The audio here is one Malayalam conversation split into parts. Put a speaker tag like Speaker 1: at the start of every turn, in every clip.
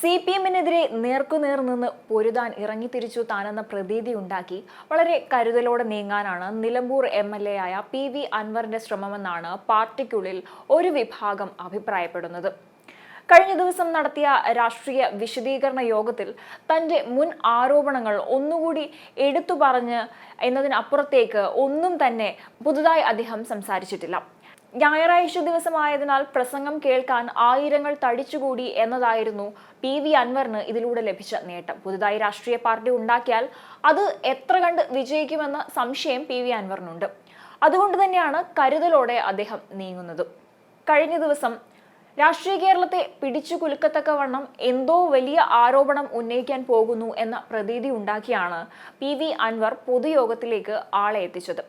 Speaker 1: CPM-നെതിരെ നേർക്കുനേർ നിന്ന് പൊരുതാൻ ഇറങ്ങിത്തിരിച്ചു താനെന്ന പ്രതീതി ഉണ്ടാക്കി വളരെ കരുതലോടെ നീങ്ങാനാണ് നിലമ്പൂർ MLA ആയ PV അൻവറിന്റെ ശ്രമമെന്നാണ് പാർട്ടിക്കുള്ളിൽ ഒരു വിഭാഗം അഭിപ്രായപ്പെടുന്നത്. കഴിഞ്ഞ ദിവസം നടത്തിയ രാഷ്ട്രീയ വിശദീകരണ യോഗത്തിൽ തന്റെ മുൻ ആരോപണങ്ങൾ ഒന്നുകൂടി എടുത്തു പറഞ്ഞ് എന്നതിനപ്പുറത്തേക്ക് ഒന്നും തന്നെ പുതുതായി അദ്ദേഹം സംസാരിച്ചിട്ടില്ല. ഞായറാഴ്ച ദിവസമായതിനാൽ പ്രസംഗം കേൾക്കാൻ ആയിരങ്ങൾ തടിച്ചുകൂടി എന്നതായിരുന്നു PV അൻവറിന് ഇതിലൂടെ ലഭിച്ച നേട്ടം. പുതുതായി രാഷ്ട്രീയ പാർട്ടി ഉണ്ടാക്കിയാൽ അത് എത്ര കണ്ട് വിജയിക്കുമെന്ന സംശയം PV അൻവറിനുണ്ട്. അതുകൊണ്ട് തന്നെയാണ് കരുതലോടെ അദ്ദേഹം നീങ്ങുന്നത്. കഴിഞ്ഞ ദിവസം രാഷ്ട്രീയ കേരളത്തെ പിടിച്ചു കുലുക്കത്തക്കവണ്ണം എന്തോ വലിയ ആരോപണം ഉന്നയിക്കാൻ പോകുന്നു എന്ന പ്രതീതി ഉണ്ടാക്കിയാണ് PV അൻവർ പൊതുയോഗത്തിലേക്ക് ആളെ എത്തിച്ചത്.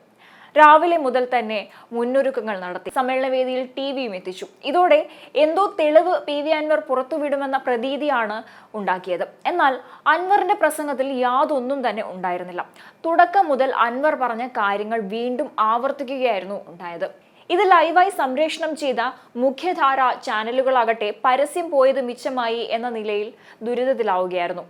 Speaker 1: രാവിലെ മുതൽ തന്നെ മുന്നൊരുക്കങ്ങൾ നടത്തി. സമ്മേളനവേദിയിൽ TVയും എത്തിച്ചു. ഇതോടെ എന്തോ തെളിവ് PV അൻവർ പുറത്തുവിടുമെന്ന പ്രതീതിയാണ് ഉണ്ടാക്കിയത്. എന്നാൽ അൻവറിന്റെ പ്രസംഗത്തിൽ യാതൊന്നും തന്നെ ഉണ്ടായിരുന്നില്ല. തുടക്കം മുതൽ അൻവർ പറഞ്ഞ കാര്യങ്ങൾ വീണ്ടും ആവർത്തിക്കുകയായിരുന്നു ഉണ്ടായത്. ഇത് ലൈവായി സംപ്രേഷണം ചെയ്ത മുഖ്യധാര ചാനലുകളാകട്ടെ പരസ്യം പോയത് മിച്ചമായി എന്ന നിലയിൽ ദുരിതത്തിലാവുകയായിരുന്നു.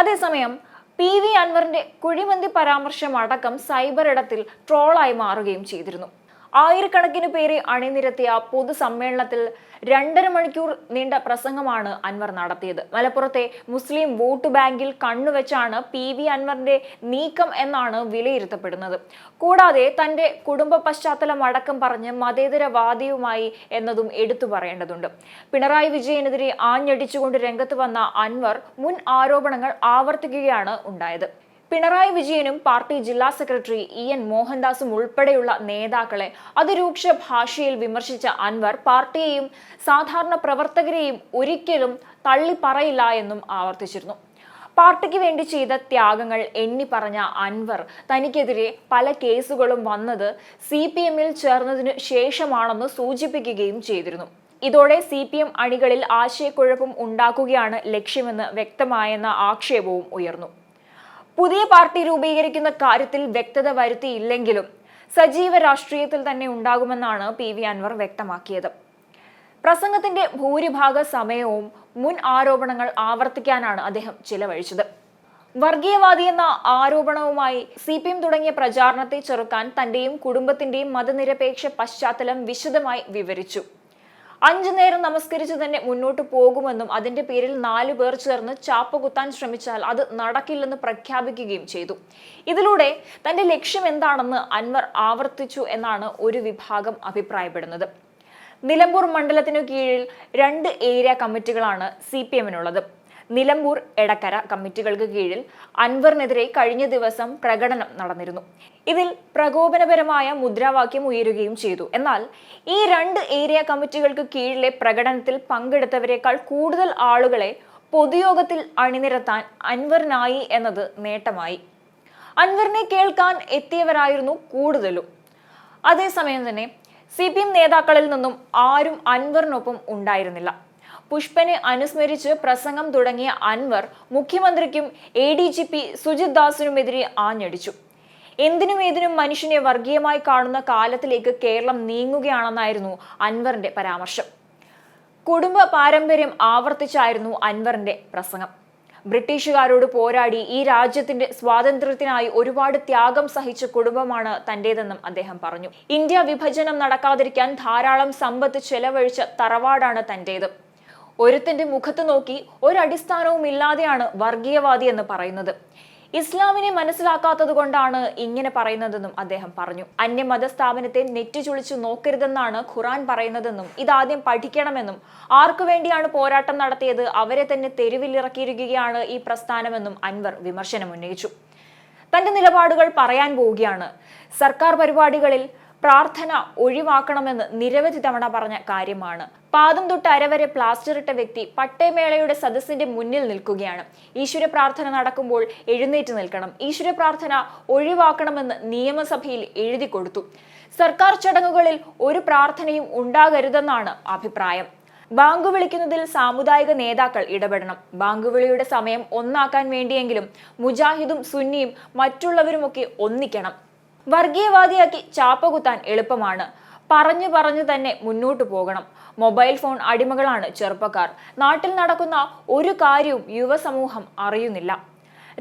Speaker 1: അതേസമയം PV അൻവറിന്റെ കുഴിമന്തി പരാമർശം അടക്കം സൈബർ ഇടത്തിൽ ട്രോളായി മാറുകയും ചെയ്തിരുന്നു. ആയിരക്കണക്കിന് പേരെ അണിനിരത്തിയ പൊതുസമ്മേളനത്തിൽ 2.5 മണിക്കൂർ നീണ്ട പ്രസംഗമാണ് അൻവർ നടത്തിയത്. മലപ്പുറത്തെ മുസ്ലിം വോട്ട് ബാങ്കിൽ കണ്ണുവെച്ചാണ് PV അൻവറിന്റെ നീക്കം എന്നാണ് വിലയിരുത്തപ്പെടുന്നത്. കൂടാതെ തന്റെ കുടുംബ പശ്ചാത്തലം അടക്കം പറഞ്ഞ് മതേതരവാദിയുമായി എന്നതും എടുത്തു പറയേണ്ടതുണ്ട്. പിണറായി വിജയനെതിരെ ആഞ്ഞടിച്ചുകൊണ്ട് രംഗത്ത് വന്ന അൻവർ മുൻ ആരോപണങ്ങൾ ആവർത്തിക്കുകയാണ് ഉണ്ടായത്. പിണറായി വിജയനും പാർട്ടി ജില്ലാ സെക്രട്ടറി EN മോഹൻദാസും ഉൾപ്പെടെയുള്ള നേതാക്കളെ അതിരൂക്ഷ ഭാഷയിൽ വിമർശിച്ച അൻവർ പാർട്ടിയെയും സാധാരണ പ്രവർത്തകരെയും ഒരിക്കലും തള്ളിപ്പറയില്ല എന്നും ആവർത്തിച്ചിരുന്നു. പാർട്ടിക്ക് വേണ്ടി ചെയ്ത ത്യാഗങ്ങൾ എണ്ണി പറഞ്ഞ അൻവർ തനിക്കെതിരെ പല കേസുകളും വന്നത് CPM-ൽ ചേർന്നതിനു ശേഷമാണെന്ന് സൂചിപ്പിക്കുകയും ചെയ്തിരുന്നു. ഇതോടെ CPM അണികളിൽ ആശയക്കുഴപ്പം ഉണ്ടാക്കുകയാണ് ലക്ഷ്യമെന്ന് വ്യക്തമായെന്ന ആക്ഷേപവും ഉയർന്നു. പുതിയ പാർട്ടി രൂപീകരിക്കുന്ന കാര്യത്തിൽ വ്യക്തത വരുത്തിയില്ലെങ്കിലും സജീവ രാഷ്ട്രീയത്തിൽ തന്നെ ഉണ്ടാകുമെന്നാണ് PV അൻവർ വ്യക്തമാക്കിയത്. പ്രസംഗത്തിന്റെ ഭൂരിഭാഗ സമയവും മുൻ ആരോപണങ്ങൾ ആവർത്തിക്കാനാണ് അദ്ദേഹം ചിലവഴിച്ചത്. വർഗീയവാദി എന്ന ആരോപണവുമായി CPM തുടങ്ങിയ പ്രചാരണത്തെ ചെറുക്കാൻ തന്റെയും കുടുംബത്തിന്റെയും മതനിരപേക്ഷ പശ്ചാത്തലം വിശദമായി വിവരിച്ചു. 5 നേരം നമസ്കരിച്ച് തന്നെ മുന്നോട്ട് പോകുമെന്നും അതിന്റെ പേരിൽ 4 പേർ ചേർന്ന് ചാപ്പ കുത്താൻ ശ്രമിച്ചാൽ അത് നടക്കില്ലെന്ന് പ്രഖ്യാപിക്കുകയും ചെയ്തു. ഇതിലൂടെ തന്റെ ലക്ഷ്യം എന്താണെന്ന് അൻവർ ആവർത്തിച്ചു എന്നാണ് ഒരു വിഭാഗം അഭിപ്രായപ്പെടുന്നത്. നിലമ്പൂർ മണ്ഡലത്തിനു കീഴിൽ 2 ഏരിയ കമ്മിറ്റികളാണ് CPM-നുള്ളത്. നിലമ്പൂർ, എടക്കര കമ്മിറ്റികൾക്ക് കീഴിൽ അൻവറിനെതിരെ കഴിഞ്ഞ ദിവസം പ്രകടനം നടന്നിരുന്നു. ഇതിൽ പ്രകോപനപരമായ മുദ്രാവാക്യം ഉയരുകയും ചെയ്തു. എന്നാൽ ഈ 2 ഏരിയ കമ്മിറ്റികൾക്ക് കീഴിലെ പ്രകടനത്തിൽ പങ്കെടുത്തവരെക്കാൾ കൂടുതൽ ആളുകളെ പൊതുയോഗത്തിൽ അണിനിരത്താൻ അൻവറിനായി എന്നത് നേട്ടമായി. അൻവറിനെ കേൾക്കാൻ എത്തിയവരായിരുന്നു കൂടുതലും. അതേസമയം തന്നെ CPM നേതാക്കളിൽ നിന്നും ആരും അൻവറിനൊപ്പം ഉണ്ടായിരുന്നില്ല. പുഷ്പനെ അനുസ്മരിച്ച് പ്രസംഗം തുടങ്ങിയ അൻവർ മുഖ്യമന്ത്രിക്കും ADGP സുജിത് ദാസിനുമെതിരെ ആഞ്ഞടിച്ചു. എന്തിനും ഏതിനും മനുഷ്യനെ വർഗീയമായി കാണുന്ന കാലത്തിലേക്ക് കേരളം നീങ്ങുകയാണെന്നായിരുന്നു അൻവറിന്റെ പരാമർശം. കുടുംബ പാരമ്പര്യം ആവർത്തിച്ചായിരുന്നു അൻവറിന്റെ പ്രസംഗം. ബ്രിട്ടീഷുകാരോട് പോരാടി ഈ രാജ്യത്തിന്റെ സ്വാതന്ത്ര്യത്തിനായി ഒരുപാട് ത്യാഗം സഹിച്ച കുടുംബമാണ് തന്റേതെന്നും അദ്ദേഹം പറഞ്ഞു. ഇന്ത്യ വിഭജനം നടക്കാതിരിക്കാൻ ധാരാളം സമ്പത്ത് ചെലവഴിച്ച തറവാടാണ് തന്റേത്. ഒരുത്തന്റെ മുഖത്ത് നോക്കി ഒരടിസ്ഥാനവും ഇല്ലാതെയാണ് വർഗീയവാദി എന്ന് പറയുന്നത്. ഇസ്ലാമിനെ മനസ്സിലാക്കാത്തത് കൊണ്ടാണ് ഇങ്ങനെ പറയുന്നതെന്നും അദ്ദേഹം പറഞ്ഞു. അന്യമത സ്ഥാപനത്തെ നെറ്റിച്ചുളിച്ചു നോക്കരുതെന്നാണ് ഖുറാൻ പറയുന്നതെന്നും ഇതാദ്യം പഠിക്കണമെന്നും ആർക്കു വേണ്ടിയാണ് പോരാട്ടം നടത്തിയത് അവരെ തന്നെ തെരുവിലിറക്കിയിരിക്കുകയാണ് ഈ പ്രസ്ഥാനമെന്നും അൻവർ വിമർശനം ഉന്നയിച്ചു. തന്റെ നിലപാടുകൾ പറയാൻ പോവുകയാണ്. സർക്കാർ പരിപാടികളിൽ പ്രാർത്ഥന ഒഴിവാക്കണമെന്ന് നിരവധി തവണ പറഞ്ഞ കാര്യമാണ്. പാദം തൊട്ട് അരവരെ പ്ലാസ്റ്റർ ഇട്ട വ്യക്തി പട്ടയമേളയുടെ സദസ്സിന്റെ മുന്നിൽ നിൽക്കുകയാണ്. ഈശ്വര പ്രാർത്ഥന നടക്കുമ്പോൾ എഴുന്നേറ്റ് നിൽക്കണം. ഈശ്വര പ്രാർത്ഥന ഒഴിവാക്കണമെന്ന് നിയമസഭയിൽ എഴുതി കൊടുത്തു. സർക്കാർ ചടങ്ങുകളിൽ ഒരു പ്രാർത്ഥനയും ഉണ്ടാകരുതെന്നാണ് അഭിപ്രായം. ബാങ്ക് വിളിക്കുന്നതിൽ സാമുദായിക നേതാക്കൾ ഇടപെടണം. ബാങ്ക് വിളിയുടെ സമയം ഒന്നാക്കാൻ വേണ്ടിയെങ്കിലും മുജാഹിദും സുന്നിയും മറ്റുള്ളവരുമൊക്കെ ഒന്നിക്കണം. വർഗീയവാദിയാക്കി ചാപ്പകുത്താൻ എളുപ്പമാണ്. പറഞ്ഞു പറഞ്ഞു തന്നെ മുന്നോട്ടു പോകണം. മൊബൈൽ ഫോൺ അടിമകളാണ് ചെറുപ്പക്കാർ. നാട്ടിൽ നടക്കുന്ന ഒരു കാര്യവും യുവസമൂഹം അറിയുന്നില്ല.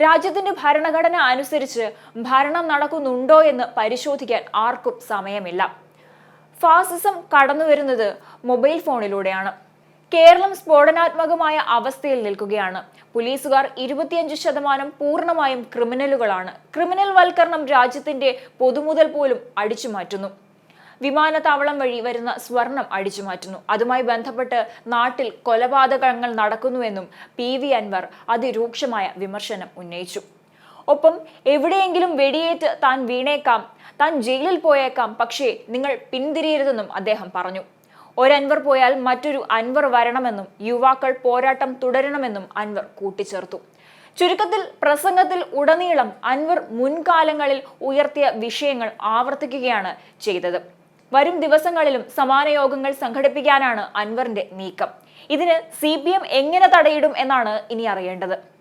Speaker 1: രാജ്യത്തിന്റെ ഭരണഘടന അനുസരിച്ച് ഭരണം നടക്കുന്നുണ്ടോ എന്ന് പരിശോധിക്കാൻ ആർക്കും സമയമില്ല. ഫാസിസം കടന്നുവരുന്നത് മൊബൈൽ ഫോണിലൂടെയാണ്. കേരളം സ്ഫോടനാത്മകമായ അവസ്ഥയിൽ നിൽക്കുകയാണ്. പോലീസുകാർ 25% പൂർണ്ണമായും ക്രിമിനലുകളാണ്. ക്രിമിനൽ വൽക്കരണം രാജ്യത്തിന്റെ പൊതുമുതൽ പോലും അടിച്ചുമാറ്റുന്നു. വിമാനത്താവളം വഴി വരുന്ന സ്വർണം അടിച്ചുമാറ്റുന്നു. അതുമായി ബന്ധപ്പെട്ട് നാട്ടിൽ കൊലപാതകങ്ങൾ നടക്കുന്നുവെന്നും PV അൻവർ അതിരൂക്ഷമായ വിമർശനം ഉന്നയിച്ചു. ഒപ്പം എവിടെയെങ്കിലും വെടിയേറ്റ് താൻ വീണേക്കാം, താൻ ജയിലിൽ പോയേക്കാം, പക്ഷേ നിങ്ങൾ പിന്തിരിയരുതെന്നും അദ്ദേഹം പറഞ്ഞു. ഒരൻവർ പോയാൽ മറ്റൊരു അൻവർ വരണമെന്നും യുവാക്കൾ പോരാട്ടം തുടരണമെന്നും അൻവർ കൂട്ടിച്ചേർത്തു. ചുരുക്കത്തിൽ പ്രസംഗത്തിൽ ഉടനീളം അൻവർ മുൻകാലങ്ങളിൽ ഉയർത്തിയ വിഷയങ്ങൾ ആവർത്തിക്കുകയാണ് ചെയ്തത്. വരും ദിവസങ്ങളിലും സമാന യോഗങ്ങൾ സംഘടിപ്പിക്കാനാണ് അൻവറിന്റെ നീക്കം. ഇതിന് CPM എങ്ങനെ തടയിടും എന്നാണ് ഇനി അറിയേണ്ടത്.